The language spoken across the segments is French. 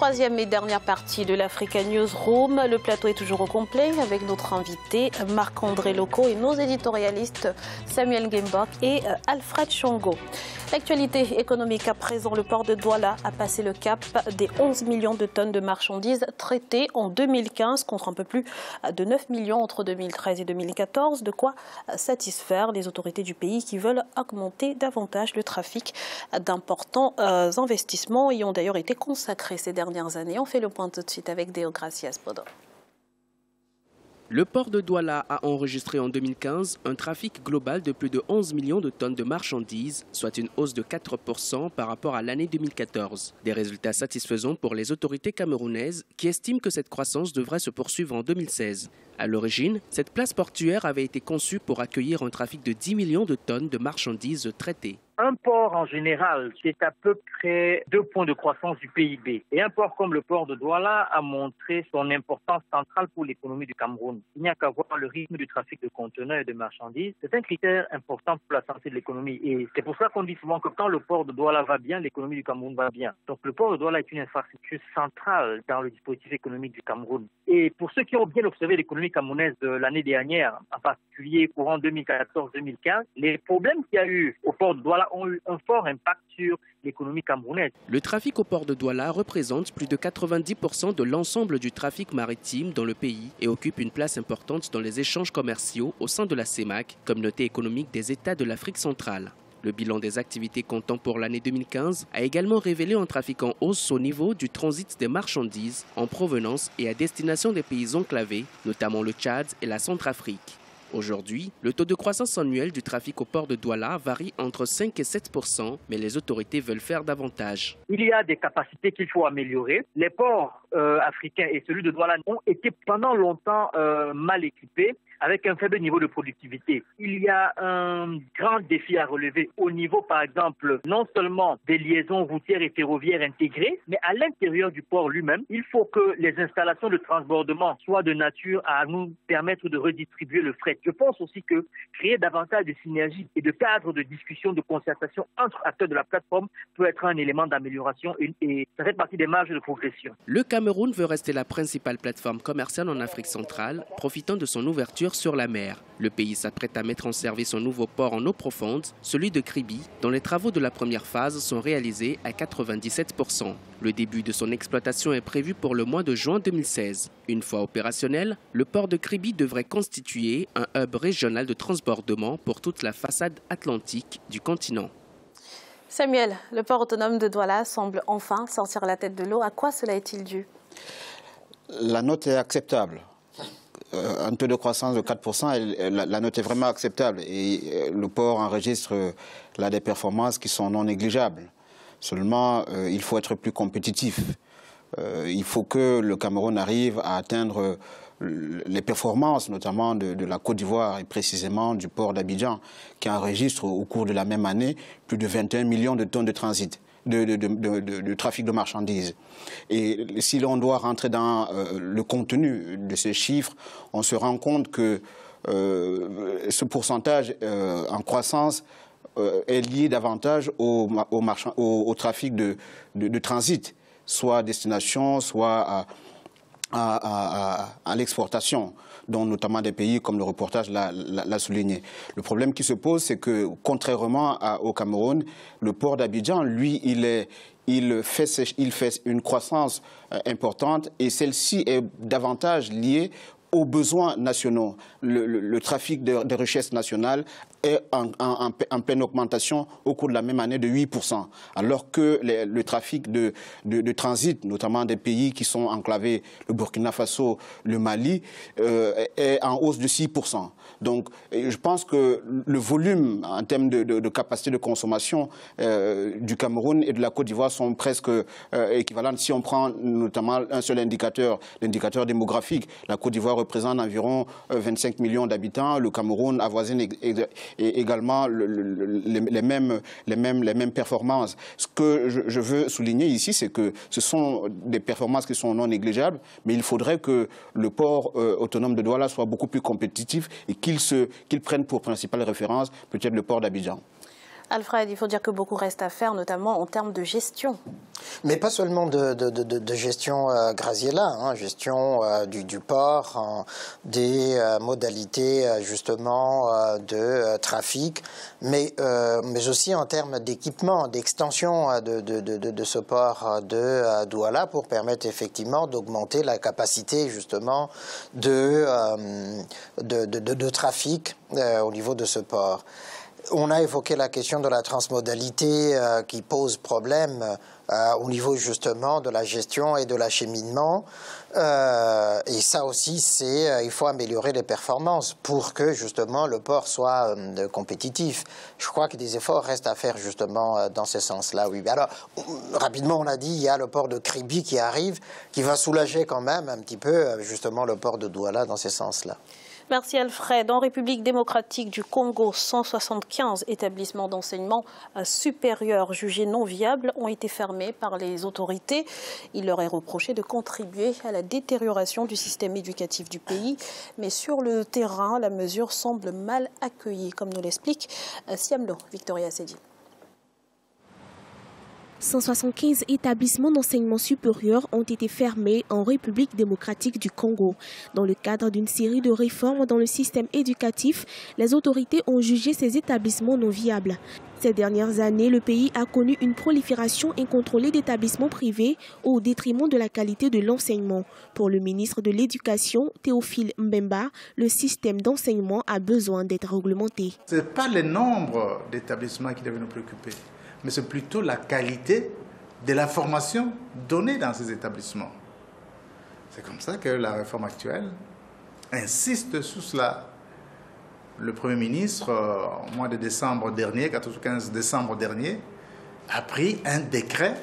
Troisième et dernière partie de l'Africa Newsroom. Le plateau est toujours au complet avec notre invité Marc-André Loco et nos éditorialistes Samuel Gembok et Alfred Chongo. L'actualité économique à présent, le port de Douala a passé le cap des 11 millions de tonnes de marchandises traitées en 2015 contre un peu plus de 9 millions entre 2013 et 2014. De quoi satisfaire les autorités du pays qui veulent augmenter davantage le trafic. D'importants investissements y ont d'ailleurs été consacrés ces dernières années. On fait le point tout de suite avec Deo Gracias Podo. Le port de Douala a enregistré en 2015 un trafic global de plus de 11 millions de tonnes de marchandises, soit une hausse de 4% par rapport à l'année 2014. Des résultats satisfaisants pour les autorités camerounaises qui estiment que cette croissance devrait se poursuivre en 2016. À l'origine, cette place portuaire avait été conçue pour accueillir un trafic de 10 millions de tonnes de marchandises traitées. Un port en général, c'est à peu près 2 points de croissance du PIB. Et un port comme le port de Douala a montré son importance centrale pour l'économie du Cameroun. Il n'y a qu'à voir le rythme du trafic de conteneurs et de marchandises. C'est un critère important pour la santé de l'économie. Et c'est pour ça qu'on dit souvent que quand le port de Douala va bien, l'économie du Cameroun va bien. Donc le port de Douala est une infrastructure centrale dans le dispositif économique du Cameroun. Et pour ceux qui ont bien observé l'économie camerounaise de l'année dernière, en particulier courant 2014-2015, les problèmes qu'il y a eu au port de Douala ont eu un fort impact sur l'économie camerounaise. Le trafic au port de Douala représente plus de 90% de l'ensemble du trafic maritime dans le pays et occupe une place importante dans les échanges commerciaux au sein de la CEMAC, communauté économique des États de l'Afrique centrale. Le bilan des activités comptant pour l'année 2015 a également révélé un trafic en hausse au niveau du transit des marchandises en provenance et à destination des pays enclavés, notamment le Tchad et la Centrafrique. Aujourd'hui, le taux de croissance annuel du trafic au port de Douala varie entre 5 et 7%, mais les autorités veulent faire davantage. Il y a des capacités qu'il faut améliorer. Les ports africains et celui de Douala ont été pendant longtemps mal équipés, avec un faible niveau de productivité. Il y a un grand défi à relever au niveau, par exemple, non seulement des liaisons routières et ferroviaires intégrées, mais à l'intérieur du port lui-même. Il faut que les installations de transbordement soient de nature à nous permettre de redistribuer le fret. Je pense aussi que créer davantage de synergies et de cadres de discussion, de concertation entre acteurs de la plateforme peut être un élément d'amélioration et ça fait partie des marges de progression. Le Cameroun veut rester la principale plateforme commerciale en Afrique centrale, profitant de son ouverture sur la mer. Le pays s'apprête à mettre en service un nouveau port en eau profonde, celui de Kribi, dont les travaux de la première phase sont réalisés à 97%. Le début de son exploitation est prévu pour le mois de juin 2016. Une fois opérationnel, le port de Kribi devrait constituer un hub régional de transbordement pour toute la façade atlantique du continent. Samuel, le port autonome de Douala semble enfin sortir la tête de l'eau. À quoi cela est-il dû? La note est acceptable. Un taux de croissance de 4%, la note est vraiment acceptable. Et le port enregistre là des performances qui sont non négligeables. Seulement, il faut être plus compétitif. Il faut que le Cameroun arrive à atteindre les performances, notamment de la Côte d'Ivoire et précisément du port d'Abidjan, qui enregistre au cours de la même année plus de 21 millions de tonnes de transit. De trafic de marchandises. Et si l'on doit rentrer dans le contenu de ces chiffres, on se rend compte que ce pourcentage en croissance est lié davantage au trafic de transit, soit à destination, soit à l'exportation, dont notamment des pays comme le reportage l'a souligné. Le problème qui se pose, c'est que contrairement au Cameroun, le port d'Abidjan, lui, il fait une croissance importante et celle-ci est davantage liée aux besoins nationaux. Le trafic de richesses nationales est en pleine augmentation au cours de la même année de 8%, alors que le trafic de transit, notamment des pays qui sont enclavés, le Burkina Faso, le Mali, est en hausse de 6%. Donc je pense que le volume en termes de capacité de consommation du Cameroun et de la Côte d'Ivoire sont presque équivalents. Si on prend notamment un seul indicateur, l'indicateur démographique, la Côte d'Ivoire représente environ 25 millions d'habitants, le Cameroun avoisine également les mêmes performances. Ce que je veux souligner ici, c'est que ce sont des performances qui sont non négligeables, mais il faudrait que le port autonome de Douala soit beaucoup plus compétitif et qu'il prenne pour principale référence peut-être le port d'Abidjan. Alfred, il faut dire que beaucoup reste à faire, notamment en termes de gestion. Mais pas seulement de gestion Graziella, hein, gestion du port, des modalités justement de trafic, mais aussi en termes d'équipement, d'extension de ce port de Douala pour permettre effectivement d'augmenter la capacité justement de trafic au niveau de ce port. On a évoqué la question de la transmodalité qui pose problème au niveau justement de la gestion et de l'acheminement. Et ça aussi, il faut améliorer les performances pour que justement le port soit compétitif. Je crois que des efforts restent à faire justement dans ce sens-là. Oui. Alors, rapidement, on a dit il y a le port de Kribi qui arrive, qui va soulager quand même un petit peu justement le port de Douala dans ce sens-là. Merci Alfred. En République démocratique du Congo, 175 établissements d'enseignement supérieur jugés non viables ont été fermés par les autorités. Il leur est reproché de contribuer à la détérioration du système éducatif du pays. Mais sur le terrain, la mesure semble mal accueillie, comme nous l'explique Siamlo Victoria Sedi. 175 établissements d'enseignement supérieur ont été fermés en République démocratique du Congo. Dans le cadre d'une série de réformes dans le système éducatif, les autorités ont jugé ces établissements non viables. Ces dernières années, le pays a connu une prolifération incontrôlée d'établissements privés au détriment de la qualité de l'enseignement. Pour le ministre de l'Éducation, Théophile Mbemba, le système d'enseignement a besoin d'être réglementé. Ce n'est pas le nombre d'établissements qui devait nous préoccuper, mais c'est plutôt la qualité de la formation donnée dans ces établissements. C'est comme ça que la réforme actuelle insiste sur cela. Le Premier ministre, au mois de décembre dernier, 14 ou 15 décembre dernier, a pris un décret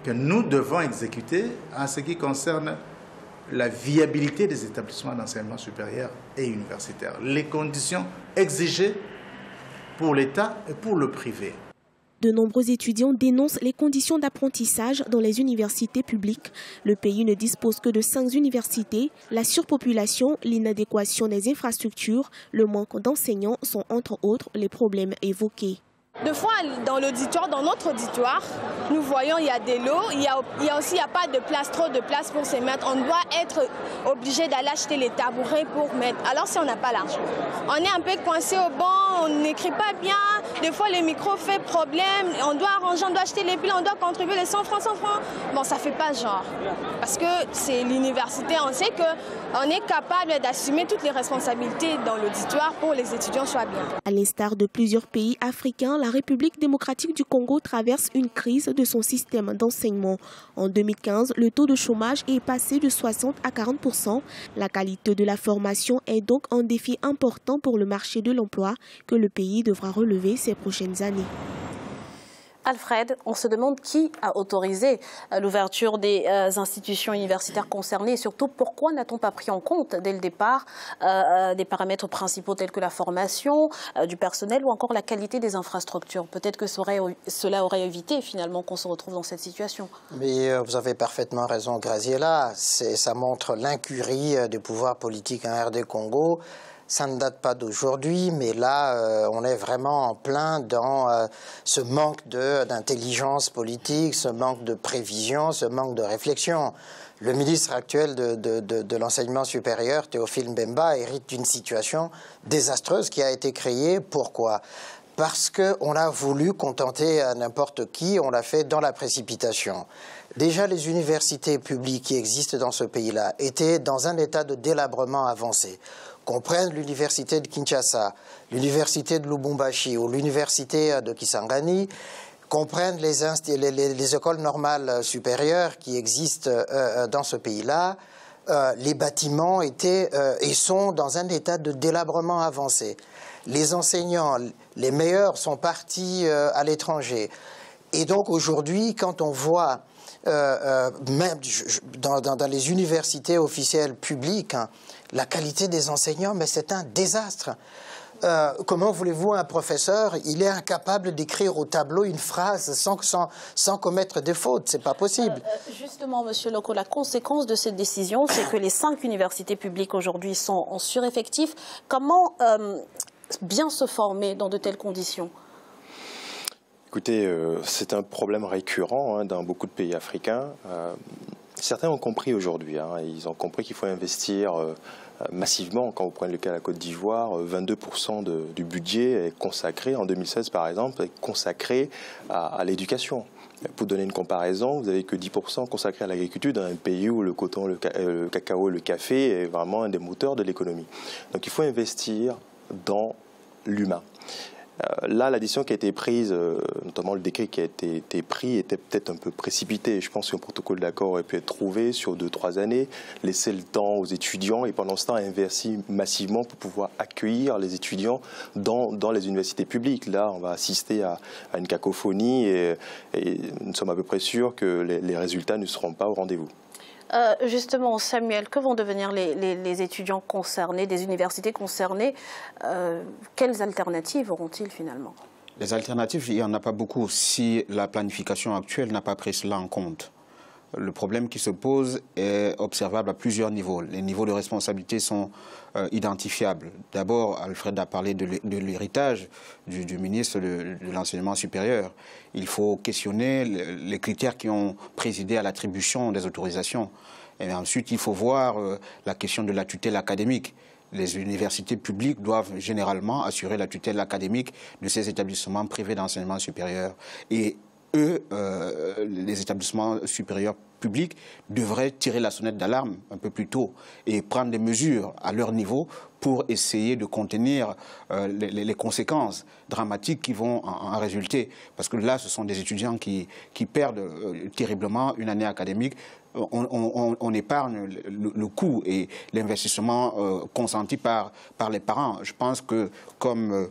que nous devons exécuter en ce qui concerne la viabilité des établissements d'enseignement supérieur et universitaire. Les conditions exigées pour l'État et pour le privé. De nombreux étudiants dénoncent les conditions d'apprentissage dans les universités publiques. Le pays ne dispose que de 5 universités. La surpopulation, l'inadéquation des infrastructures, le manque d'enseignants sont entre autres les problèmes évoqués. Deux fois dans l'auditoire, dans notre auditoire, nous voyons il y a des lots, il y a aussi pas de place, trop de place pour se mettre. On doit être obligé d'aller acheter les tabourets pour mettre. Alors si on n'a pas l'argent, on est un peu coincé au banc, on n'écrit pas bien. Des fois le micro fait problème, on doit arranger, on doit acheter les piles, on doit contribuer les 100 francs. Bon, ça fait pas genre. Parce que c'est l'université, on sait qu'on est capable d'assumer toutes les responsabilités dans l'auditoire pour que les étudiants soient bien. À l'instar de plusieurs pays africains, la République démocratique du Congo traverse une crise de son système d'enseignement. En 2015, le taux de chômage est passé de 60 à 40%. La qualité de la formation est donc un défi important pour le marché de l'emploi que le pays devra relever ces prochaines années. Alfred, on se demande qui a autorisé l'ouverture des institutions universitaires concernées et surtout pourquoi n'a-t-on pas pris en compte dès le départ des paramètres principaux tels que la formation du personnel ou encore la qualité des infrastructures. Peut-être que cela aurait évité finalement qu'on se retrouve dans cette situation. Mais vous avez parfaitement raison, Graziella. Ça montre l'incurie des pouvoirs politiques en RD Congo. Ça ne date pas d'aujourd'hui, mais là, on est vraiment en plein dans ce manque d'intelligence politique, ce manque de prévision, ce manque de réflexion. Le ministre actuel de l'enseignement supérieur, Théophile Mbemba, hérite d'une situation désastreuse qui a été créée. Pourquoi ? Parce qu'on a voulu contenter n'importe qui, on l'a fait dans la précipitation. Déjà, les universités publiques qui existent dans ce pays-là étaient dans un état de délabrement avancé. Qu'on prenne l'université de Kinshasa, l'université de Lubumbashi ou l'université de Kisangani, qu'on prenne les écoles normales supérieures qui existent dans ce pays-là, les bâtiments étaient et sont dans un état de délabrement avancé. Les enseignants, les meilleurs, sont partis à l'étranger. Et donc aujourd'hui, quand on voit même dans les universités officielles publiques, hein, la qualité des enseignants, mais c'est un désastre. Comment voulez-vous un professeur, il est incapable d'écrire au tableau une phrase sans commettre des fautes, c'est pas possible. Justement, Monsieur Loko, la conséquence de cette décision, c'est que les 5 universités publiques aujourd'hui sont en sureffectif. Comment bien se former dans de telles conditions? Écoutez, c'est un problème récurrent dans beaucoup de pays africains. Certains ont compris aujourd'hui, ils ont compris qu'il faut investir massivement. Quand vous prenez le cas de la Côte d'Ivoire, 22% du budget est consacré, en 2016 par exemple, est consacré à l'éducation. Pour donner une comparaison, vous n'avez que 10% consacré à l'agriculture dans un pays où le coton, le cacao et le café est vraiment un des moteurs de l'économie. Donc il faut investir dans l'humain. Là, la décision qui a été prise, notamment le décret qui a été pris, était peut-être un peu précipité. Je pense qu'un protocole d'accord aurait pu être trouvé sur 2-3 années, laisser le temps aux étudiants et pendant ce temps investir massivement pour pouvoir accueillir les étudiants dans les universités publiques. Là, on va assister à une cacophonie et nous sommes à peu près sûrs que les résultats ne seront pas au rendez-vous. Justement, Samuel, que vont devenir les étudiants concernés, des universités concernées? Quelles alternatives auront-ils finalement? Les alternatives, il n'y en a pas beaucoup si la planification actuelle n'a pas pris cela en compte. Le problème qui se pose est observable à plusieurs niveaux. Les niveaux de responsabilité sont identifiables. D'abord, Alfred a parlé de l'héritage du ministre de l'Enseignement supérieur. Il faut questionner les critères qui ont présidé à l'attribution des autorisations. Et ensuite, il faut voir la question de la tutelle académique. Les universités publiques doivent généralement assurer la tutelle académique de ces établissements privés d'enseignement supérieur. Et eux, les établissements supérieurs publics, devraient tirer la sonnette d'alarme un peu plus tôt et prendre des mesures à leur niveau pour essayer de contenir les conséquences dramatiques qui vont en résulter. Parce que là, ce sont des étudiants qui perdent terriblement une année académique. On épargne le coût et l'investissement consenti par les parents. Je pense que, comme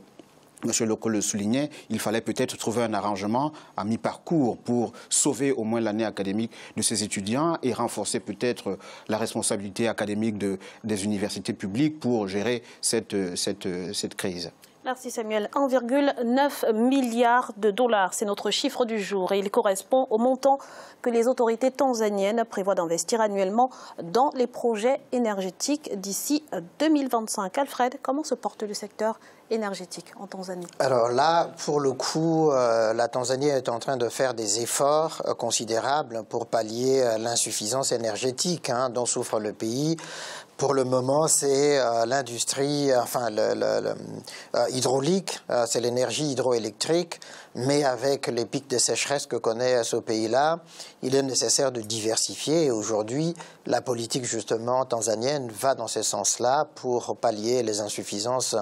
M. Loko le soulignait, il fallait peut-être trouver un arrangement à mi-parcours pour sauver au moins l'année académique de ces étudiants et renforcer peut-être la responsabilité académique des universités publiques pour gérer cette crise. Merci Samuel. 1,9 milliard de dollars, c'est notre chiffre du jour et il correspond au montant que les autorités tanzaniennes prévoient d'investir annuellement dans les projets énergétiques d'ici 2025. Alfred, comment se porte le secteur énergétique en Tanzanie? Alors là, pour le coup, la Tanzanie est en train de faire des efforts considérables pour pallier l'insuffisance énergétique dont souffre le pays. Pour le moment, c'est l'industrie, enfin hydraulique, c'est l'énergie hydroélectrique, mais avec les pics de sécheresse que connaît ce pays-là, il est nécessaire de diversifier. Et aujourd'hui, la politique justement tanzanienne va dans ce sens-là pour pallier les insuffisances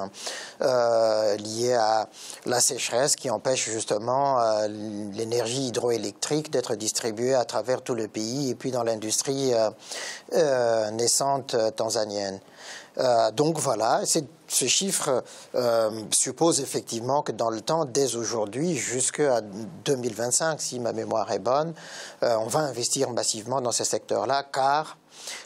liées à la sécheresse qui empêche justement l'énergie hydroélectrique d'être distribuée à travers tout le pays et puis dans l'industrie naissante tanzanienne. Donc voilà, ce chiffre suppose effectivement que dans le temps, dès aujourd'hui, jusqu'à 2025, si ma mémoire est bonne, on va investir massivement dans ces secteurs-là, car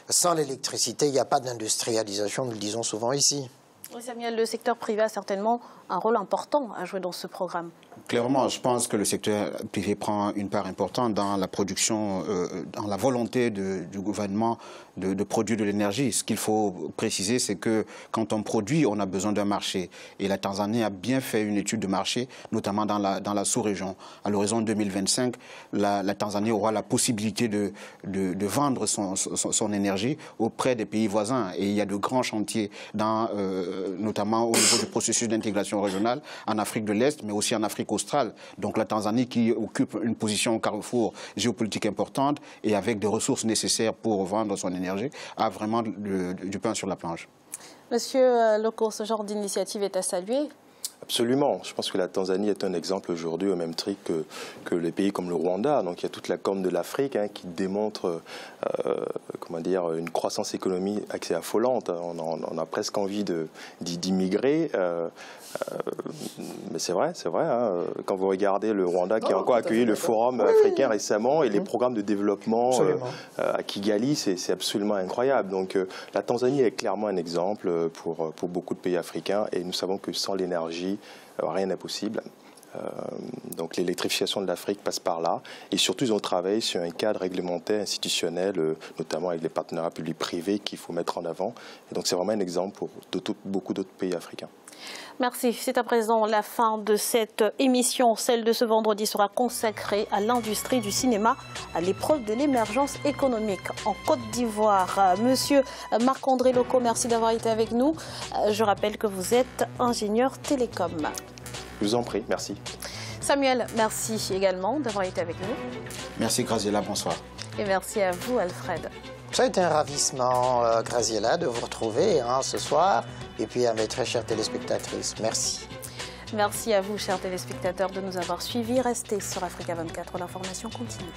sans l'électricité, il n'y a pas d'industrialisation, nous le disons souvent ici. Oui, Samuel, le secteur privé a certainement un rôle important à jouer dans ce programme. Clairement, je pense que le secteur privé prend une part importante dans la production, dans la volonté du gouvernement de produire de l'énergie. Ce qu'il faut préciser, c'est que quand on produit, on a besoin d'un marché. Et la Tanzanie a bien fait une étude de marché, notamment dans la sous-région. À l'horizon 2025, la Tanzanie aura la possibilité de vendre son énergie auprès des pays voisins. Et il y a de grands chantiers, notamment au niveau du processus d'intégration régionale, en Afrique de l'Est, mais aussi en Afrique australe. Donc la Tanzanie qui occupe une position au carrefour géopolitique importante et avec des ressources nécessaires pour vendre son énergie, a vraiment du pain sur la planche. Monsieur Loko, ce genre d'initiative est à saluer? Absolument. Je pense que la Tanzanie est un exemple aujourd'hui au même titre que les pays comme le Rwanda. Donc il y a toute la corne de l'Afrique qui démontre comment dire, une croissance économique assez affolante. On a presque envie d'y migrer. Mais c'est vrai. Quand vous regardez le Rwanda qui a encore accueilli le Forum africain récemment et les programmes de développement à Kigali, c'est absolument incroyable. Donc la Tanzanie est clairement un exemple pour beaucoup de pays africains et nous savons que sans l'énergie, rien n'est possible. Donc l'électrification de l'Afrique passe par là. Et surtout, ils ont travaillé sur un cadre réglementaire institutionnel, notamment avec les partenariats publics-privés qu'il faut mettre en avant. Et donc c'est vraiment un exemple pour beaucoup d'autres pays africains. Merci. C'est à présent la fin de cette émission. Celle de ce vendredi sera consacrée à l'industrie du cinéma, à l'épreuve de l'émergence économique en Côte d'Ivoire. Monsieur Marc-André Loco, merci d'avoir été avec nous. Je rappelle que vous êtes ingénieur télécom. Je vous en prie, merci. Samuel, merci également d'avoir été avec nous. Merci Graziella, bonsoir. Et merci à vous Alfred. Ça a été un ravissement, Graziella, de vous retrouver ce soir. Et puis à mes très chères téléspectatrices, merci. Merci à vous, chers téléspectateurs, de nous avoir suivis. Restez sur Africa 24, l'information continue.